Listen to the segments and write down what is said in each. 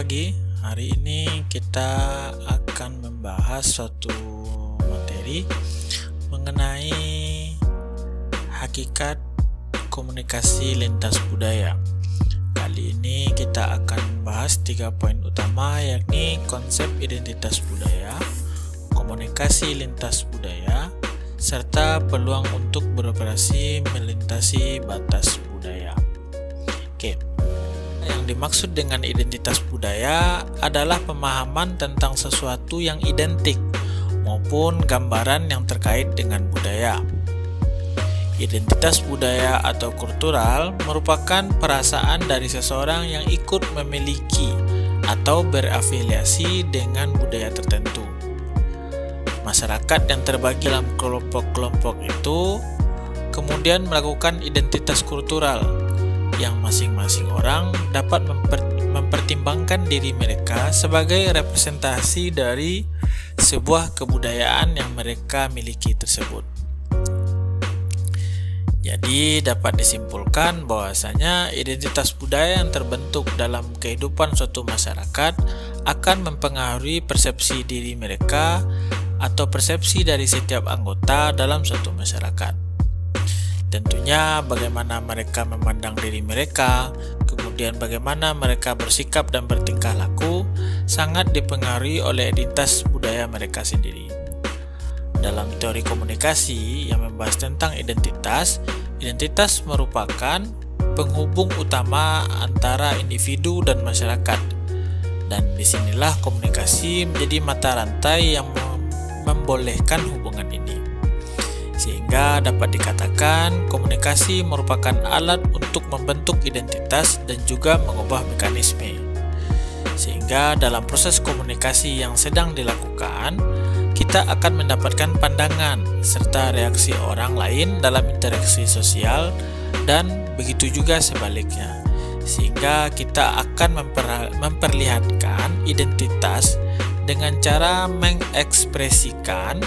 pagi. Hari ini kita akan membahas suatu materi mengenai hakikat komunikasi lintas budaya. Kali ini kita akan membahas 3 poin utama, yakni konsep identitas budaya, komunikasi lintas budaya, serta peluang untuk beroperasi melintasi batas budaya. Oke. Yang dimaksud dengan identitas budaya adalah pemahaman tentang sesuatu yang identik maupun gambaran yang terkait dengan budaya. Identitas budaya atau kultural merupakan perasaan dari seseorang yang ikut memiliki atau berafiliasi dengan budaya tertentu. Masyarakat yang terbagi dalam kelompok-kelompok itu kemudian melakukan identitas kultural yang masing-masing orang dapat mempertimbangkan diri mereka sebagai representasi dari sebuah kebudayaan yang mereka miliki tersebut. Jadi dapat disimpulkan bahwasanya identitas budaya yang terbentuk dalam kehidupan suatu masyarakat akan mempengaruhi persepsi diri mereka atau persepsi dari setiap anggota dalam suatu masyarakat. Tentunya bagaimana mereka memandang diri mereka, kemudian bagaimana mereka bersikap dan bertingkah laku sangat dipengaruhi oleh identitas budaya mereka sendiri. Dalam teori komunikasi yang membahas tentang identitas merupakan penghubung utama antara individu dan masyarakat. Dan disinilah komunikasi menjadi mata rantai yang membolehkan hubungan ini. Sehingga dapat dikatakan komunikasi merupakan alat untuk membentuk identitas dan juga mengubah mekanisme. Sehingga dalam proses komunikasi yang sedang dilakukan, kita akan mendapatkan pandangan serta reaksi orang lain dalam interaksi sosial dan begitu juga sebaliknya. Sehingga kita akan memperlihatkan identitas dengan cara mengekspresikan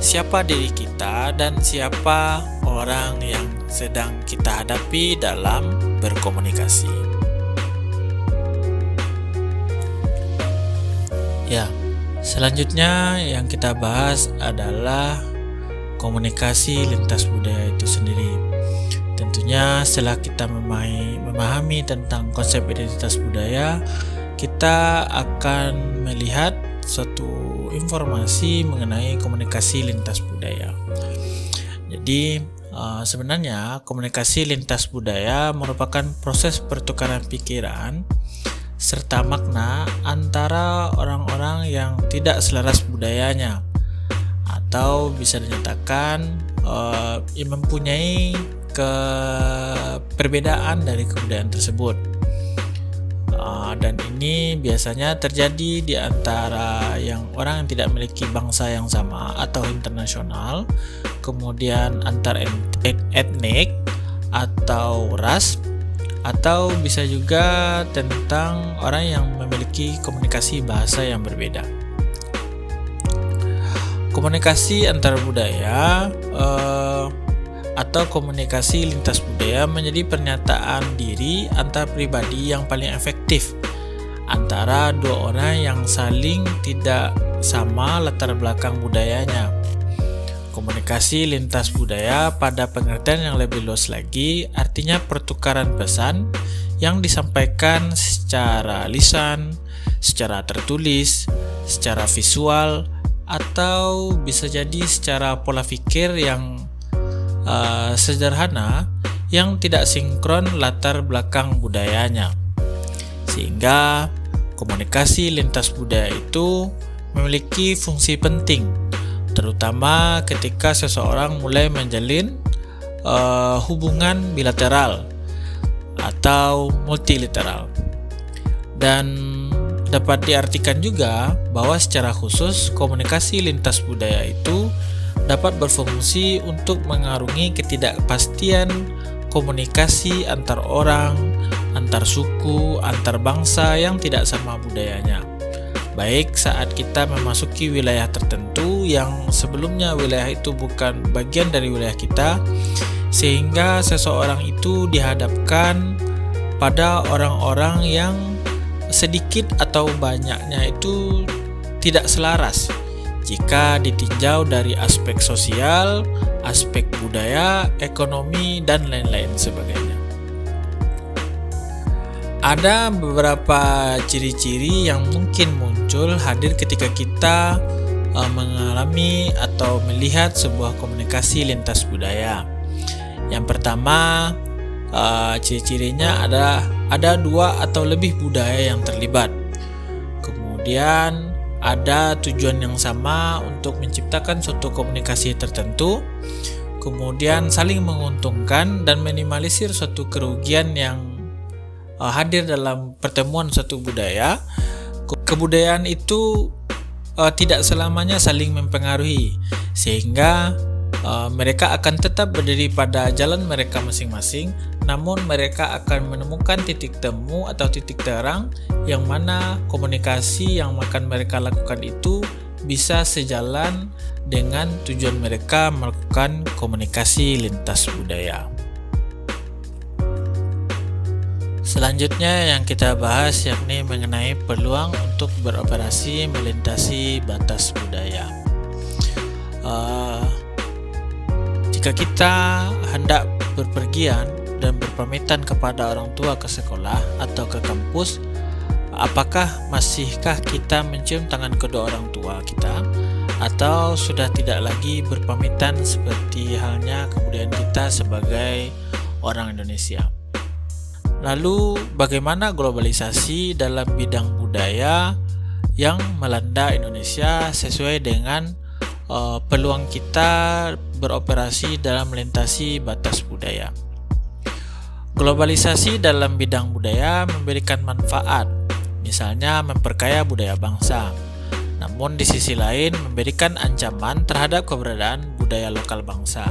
siapa diri kita dan siapa orang yang sedang kita hadapi dalam berkomunikasi. Ya, selanjutnya yang kita bahas adalah komunikasi lintas budaya itu sendiri. Tentunya setelah kita memahami tentang konsep identitas budaya, kita akan melihat suatu informasi mengenai komunikasi lintas budaya. Jadi sebenarnya komunikasi lintas budaya merupakan proses pertukaran pikiran serta makna antara orang-orang yang tidak selaras budayanya, atau bisa dinyatakan mempunyai perbedaan dari kebudayaan tersebut. Dan ini biasanya terjadi di antara orang yang tidak memiliki bangsa yang sama atau internasional, kemudian antar etnik atau ras, atau bisa juga tentang orang yang memiliki komunikasi bahasa yang berbeda. Komunikasi antar budaya atau komunikasi lintas budaya menjadi pernyataan diri antar pribadi yang paling efektif antara dua orang yang saling tidak sama latar belakang budayanya. Komunikasi lintas budaya pada pengertian yang lebih luas lagi artinya pertukaran pesan yang disampaikan secara lisan, secara tertulis, secara visual, atau bisa jadi secara pola pikir yang sederhana yang tidak sinkron latar belakang budayanya. Sehingga komunikasi lintas budaya itu memiliki fungsi penting, terutama ketika seseorang mulai menjalin hubungan bilateral atau multilateral. Dan dapat diartikan juga bahwa secara khusus komunikasi lintas budaya itu dapat berfungsi untuk mengarungi ketidakpastian komunikasi antar orang, antar suku, antar bangsa yang tidak sama budayanya. Baik saat kita memasuki wilayah tertentu yang sebelumnya wilayah itu bukan bagian dari wilayah kita, sehingga seseorang itu dihadapkan pada orang-orang yang sedikit atau banyaknya itu tidak selaras jika ditinjau dari aspek sosial, aspek budaya, ekonomi, dan lain-lain sebagainya. Ada beberapa ciri-ciri yang mungkin muncul hadir ketika kita mengalami atau melihat sebuah komunikasi lintas budaya. Yang pertama, ciri-cirinya ada 2 atau lebih budaya yang terlibat. Kemudian ada tujuan yang sama untuk menciptakan suatu komunikasi tertentu. Kemudian saling menguntungkan dan minimalisir suatu kerugian yang hadir dalam pertemuan suatu budaya. Kebudayaan itu tidak selamanya saling mempengaruhi, sehingga mereka akan tetap berdiri pada jalan mereka masing-masing, namun mereka akan menemukan titik temu atau titik terang yang mana komunikasi yang akan mereka lakukan itu bisa sejalan dengan tujuan mereka melakukan komunikasi lintas budaya. Selanjutnya yang kita bahas yakni mengenai peluang untuk beroperasi melintasi batas budaya. Jika kita hendak berpergian dan berpamitan kepada orang tua ke sekolah atau ke kampus, apakah masihkah kita mencium tangan kedua orang tua kita, atau sudah tidak lagi berpamitan seperti halnya kebudayaan kita sebagai orang Indonesia? Lalu bagaimana globalisasi dalam bidang budaya yang melanda Indonesia sesuai dengan peluang kita beroperasi dalam melintasi batas budaya? Globalisasi dalam bidang budaya memberikan manfaat, misalnya memperkaya budaya bangsa. Namun di sisi lain memberikan ancaman terhadap keberadaan budaya lokal bangsa.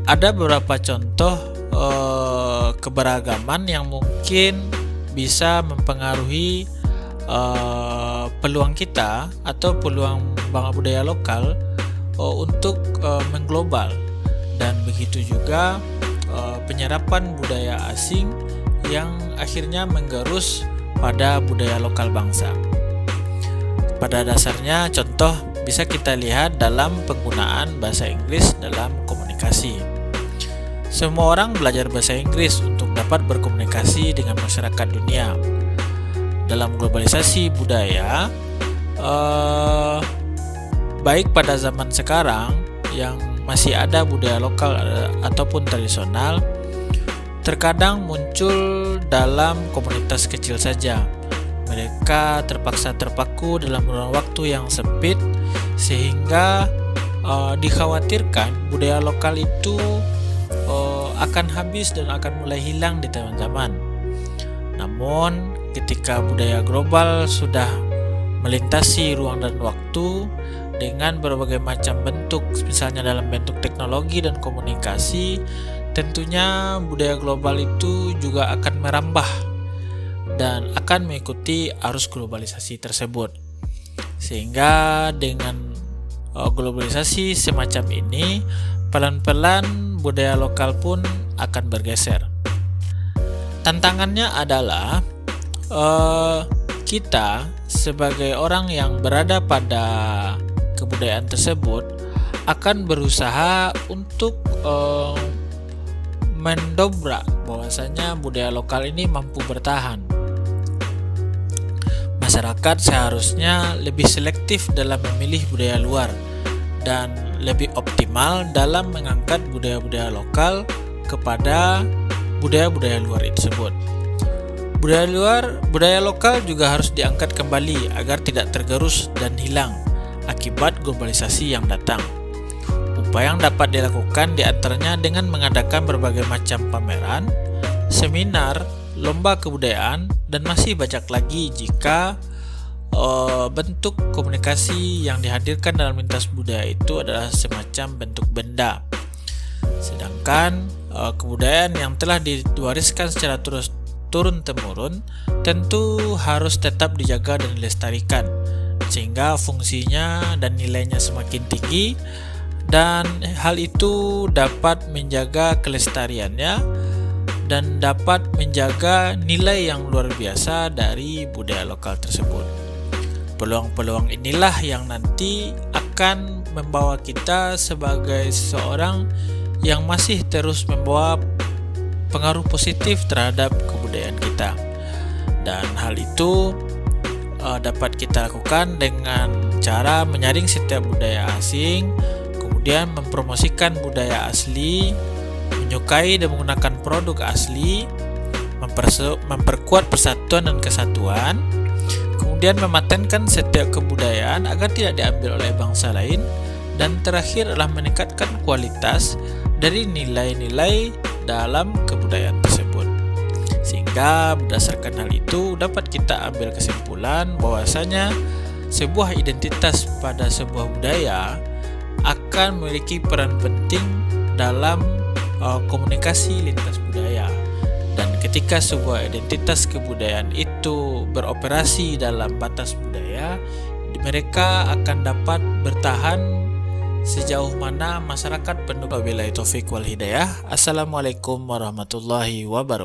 Ada beberapa contoh keberagaman yang mungkin bisa mempengaruhi peluang kita atau peluang budaya lokal untuk mengglobal, dan begitu juga penyerapan budaya asing yang akhirnya menggerus pada budaya lokal bangsa. Pada dasarnya contoh bisa kita lihat dalam penggunaan bahasa Inggris dalam komunikasi. Semua orang belajar bahasa Inggris untuk dapat berkomunikasi dengan masyarakat dunia. Dalam globalisasi budaya, baik pada zaman sekarang yang masih ada budaya lokal ataupun tradisional, terkadang muncul dalam komunitas kecil saja. Mereka terpaksa terpaku dalam ruang waktu yang sempit, sehingga dikhawatirkan budaya lokal itu akan habis dan akan mulai hilang di zaman. Namun ketika budaya global sudah melintasi ruang dan waktu dengan berbagai macam bentuk, misalnya dalam bentuk teknologi dan komunikasi, tentunya budaya global itu juga akan merambah dan akan mengikuti arus globalisasi tersebut. Sehingga dengan globalisasi semacam ini, pelan-pelan budaya lokal pun akan bergeser. Tantangannya adalah kita sebagai orang yang berada pada kebudayaan tersebut akan berusaha untuk mendobrak bahwasanya budaya lokal ini mampu bertahan. Masyarakat seharusnya lebih selektif dalam memilih budaya luar dan lebih optimal dalam mengangkat budaya-budaya lokal kepada budaya-budaya luar tersebut. Budaya lokal juga harus diangkat kembali agar tidak tergerus dan hilang akibat globalisasi yang datang. Upaya yang dapat dilakukan diantaranya dengan mengadakan berbagai macam pameran, seminar, lomba kebudayaan, dan masih banyak lagi jika bentuk komunikasi yang dihadirkan dalam lintas budaya itu adalah semacam bentuk benda. Sedangkan kebudayaan yang telah diwariskan secara turun-temurun tentu harus tetap dijaga dan dilestarikan, sehingga fungsinya dan nilainya semakin tinggi, dan hal itu dapat menjaga kelestariannya dan dapat menjaga nilai yang luar biasa dari budaya lokal tersebut. Peluang-peluang inilah yang nanti akan membawa kita sebagai seseorang yang masih terus membawa pengaruh positif terhadap kebudayaan kita. Dan hal itu dapat kita lakukan dengan cara menyaring setiap budaya asing, kemudian mempromosikan budaya asli, menyukai dan menggunakan produk asli, memperkuat persatuan dan kesatuan, kemudian mematenkan setiap kebudayaan agar tidak diambil oleh bangsa lain, dan terakhir adalah meningkatkan kualitas dari nilai-nilai dalam kebudayaan tersebut. Sehingga berdasarkan hal itu dapat kita ambil kesimpulan bahwasanya sebuah identitas pada sebuah budaya akan memiliki peran penting dalam komunikasi lintas budaya. Dan ketika sebuah identitas kebudayaan itu beroperasi dalam batas budaya, mereka akan dapat bertahan sejauh mana masyarakat penuh. Wabillahi taufiq wal hidayah. Assalamualaikum warahmatullahi wabarakatuh.